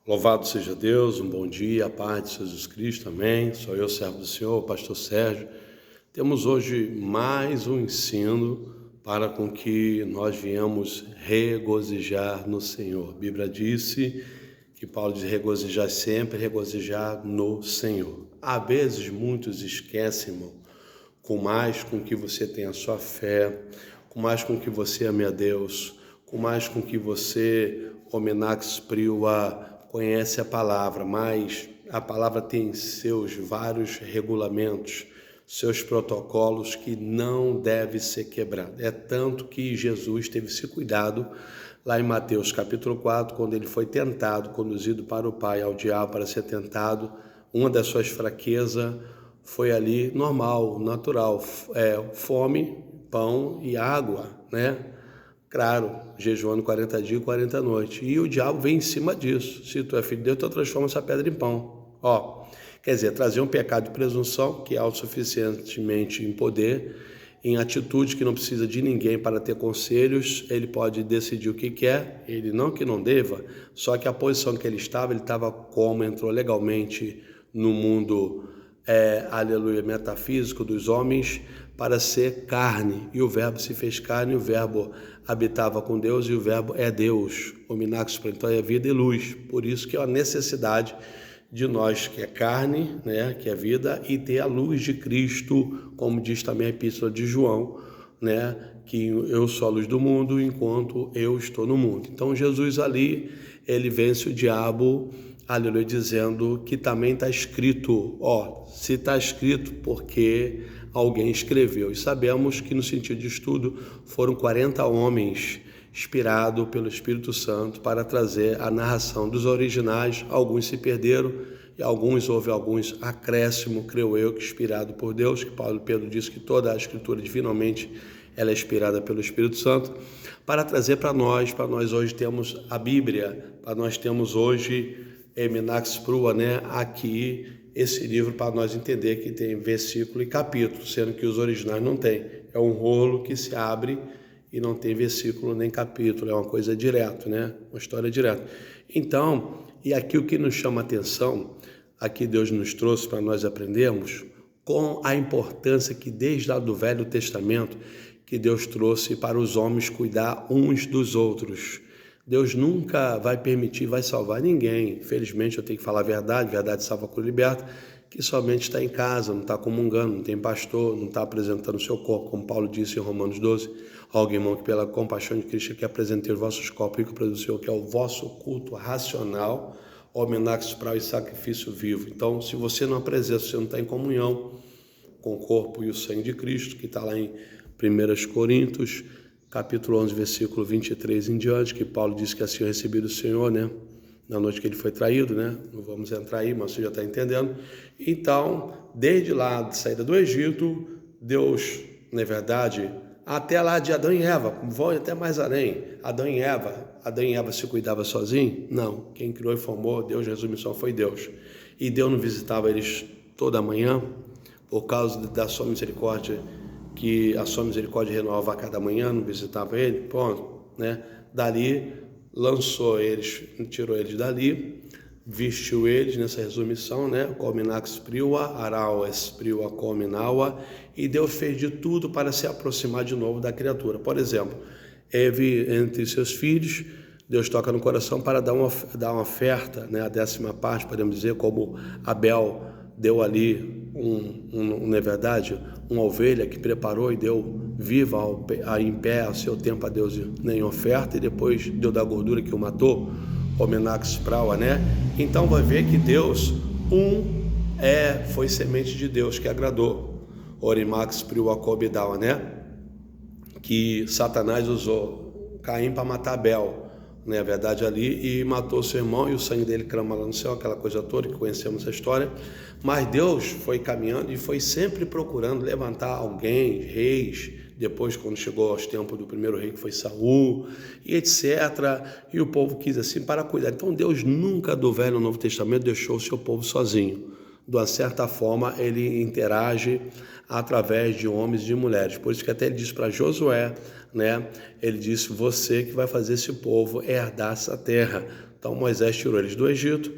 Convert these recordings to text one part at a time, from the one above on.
Louvado seja Deus, um bom dia, a paz de Jesus Cristo, amém. Sou eu, servo do Senhor, o pastor Sérgio. Temos hoje mais um ensino para com que nós viemos regozijar no Senhor. A Bíblia disse que Paulo diz regozijar sempre, regozijar no Senhor. Há vezes muitos esquecem, irmão, com mais com que você tem a sua fé, com mais com que você ame a Deus, com mais com que você, homenax priua, conhece a palavra, mas a palavra tem seus vários regulamentos, seus protocolos que não deve ser quebrado. É tanto que Jesus teve esse cuidado lá em Mateus capítulo 4, quando ele foi tentado, conduzido para o Pai, ao diabo para ser tentado. Uma das suas fraquezas foi ali normal, natural, fome, pão e água, né? Claro, jejuando 40 dias e 40 noites. E o diabo vem em cima disso. Se tu é filho de Deus, tu transforma essa pedra em pão. Quer dizer, trazer um pecado de presunção, que é autossuficientemente em poder, em atitude que não precisa de ninguém para ter conselhos, ele pode decidir o que quer, ele não que não deva, só que a posição que ele estava como entrou legalmente no mundo, aleluia, metafísico dos homens, para ser carne, e o verbo se fez carne, o verbo habitava com Deus, e o verbo é Deus, hominax, então é vida e luz, por isso que é a necessidade de nós que é carne, né, que é vida, e ter a luz de Cristo, como diz também a epístola de João, né, que eu sou a luz do mundo enquanto eu estou no mundo. Então Jesus ali, ele vence o diabo, aleluia, dizendo que também está escrito, se está escrito porque alguém escreveu. E sabemos que no sentido de estudo foram 40 homens inspirados pelo Espírito Santo para trazer a narração dos originais. Alguns se perderam e houve alguns acréscimo, creio eu, que inspirado por Deus, que Pedro disse que toda a escritura divinamente ela é inspirada pelo Espírito Santo, para trazer para nós hoje temos a Bíblia, para nós temos hoje Eminax Prua, né, aqui esse livro para nós entender que tem versículo e capítulo, sendo que os originais não tem. É um rolo que se abre e não tem versículo nem capítulo, é uma coisa direto, né? Uma história direta. Então, e aqui o que nos chama a atenção, aqui Deus nos trouxe para nós aprendermos com a importância que desde lá do Velho Testamento, que Deus trouxe para os homens cuidar uns dos outros. Deus nunca vai permitir, vai salvar ninguém. Infelizmente, eu tenho que falar a verdade salva por liberta, que somente está em casa, não está comungando, não tem pastor, não está apresentando o seu corpo, como Paulo disse em Romanos 12, alguém, irmão, que pela compaixão de Cristo que apresentei os vossos corpos para o Senhor, que é o vosso culto racional, homenax para o sacrifício vivo. Então, se você não apresenta, você não está em comunhão com o corpo e o sangue de Cristo, que está lá em 1 Coríntios, capítulo 11, versículo 23 em diante, que Paulo disse que assim eu recebi do Senhor, né? Na noite que ele foi traído, né? Não vamos entrar aí, mas você já está entendendo. Então, desde lá, de saída do Egito, Deus, na verdade, até lá de Adão e Eva, vão até mais além. Adão e Eva se cuidava sozinho? Não. Quem criou e formou, Deus, resume só, foi Deus. E Deus não visitava eles toda manhã, por causa da sua misericórdia, que a sua misericórdia renovava a cada manhã, não visitava ele, ponto, né? Dali lançou eles, tirou eles dali, vestiu eles nessa resumição, né? Cominax priua, araues priua cominaua, e Deus fez de tudo para se aproximar de novo da criatura. Por exemplo, entre seus filhos, Deus toca no coração para dar uma oferta, né? A 10ª parte, podemos dizer, como Abel deu ali não é verdade, uma ovelha que preparou e deu viva em pé ao seu tempo a Deus em oferta, e depois deu da gordura que o matou, homenax praua, né? Então vai ver que Deus, foi semente de Deus que agradou, orimax priuacobidal, né? Que Satanás usou Caim para matar Abel, não é a verdade, ali, e matou seu irmão, e o sangue dele clama lá no céu, aquela coisa toda que conhecemos a história. Mas Deus foi caminhando e foi sempre procurando levantar alguém, reis, depois quando chegou aos tempos do primeiro rei, que foi Saul, e etc, e o povo quis assim para cuidar. Então Deus nunca do Velho e Novo Testamento deixou o seu povo sozinho. De uma certa forma ele interage através de homens e de mulheres. Por isso que até ele disse para Josué, né? Ele disse: você que vai fazer esse povo herdar essa terra. Então Moisés tirou eles do Egito,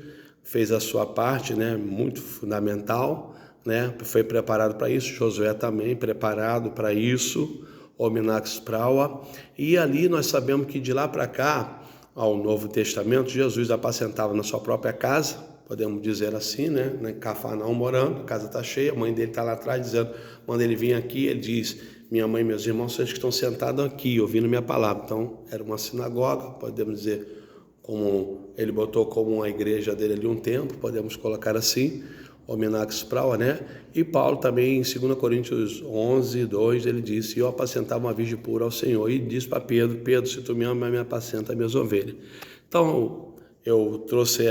fez a sua parte, né, muito fundamental, né, foi preparado para isso. Josué também preparado para isso, o Minax Praua. E ali nós sabemos que de lá para cá, ao Novo Testamento, Jesus apacentava na sua própria casa, podemos dizer assim, né? Em Cafarnaum morando, a casa está cheia, a mãe dele está lá atrás dizendo, quando ele vinha aqui, ele diz, minha mãe e meus irmãos são eles que estão sentados aqui, ouvindo minha palavra. Então, era uma sinagoga, podemos dizer, como ele botou como a igreja dele ali um templo, podemos colocar assim, o Minax Praua, né? E Paulo também, em 2 Coríntios 11, 2, ele disse, eu apacentava uma virgem pura ao Senhor, e disse para Pedro, Pedro, se tu me ama, me apacenta as minhas ovelhas. Então, eu trouxe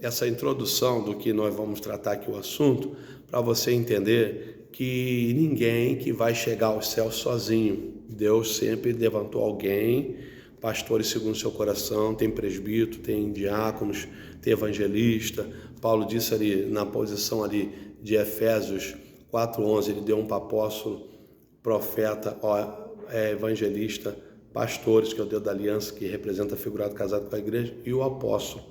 essa introdução do que nós vamos tratar aqui o assunto, para você entender que ninguém que vai chegar aos céus sozinho. Deus sempre levantou alguém, pastores segundo o seu coração, tem presbítero, tem diáconos, tem evangelista. Paulo disse ali, na posição ali de Efésios 4:11, ele deu um para apóstolo, profeta, evangelista, pastores, que é o Deus da aliança, que representa figurado casado com a igreja, e o apóstolo,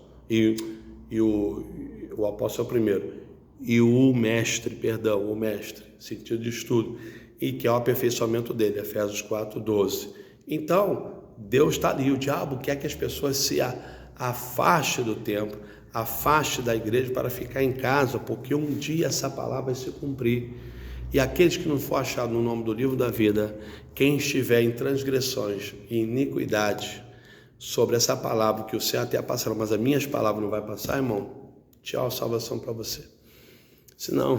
o apóstolo é o primeiro, e o mestre, sentido de estudo, e que é o aperfeiçoamento dele, Efésios 4:12. Então, Deus está ali, o diabo quer que as pessoas se afastem do templo, afaste da igreja para ficar em casa, porque um dia essa palavra vai se cumprir. E aqueles que não for achado no nome do livro da vida, quem estiver em transgressões e iniquidade sobre essa palavra, que o céu até passará, mas as minhas palavras não vai passar, irmão, tchau, salvação para você. Senão,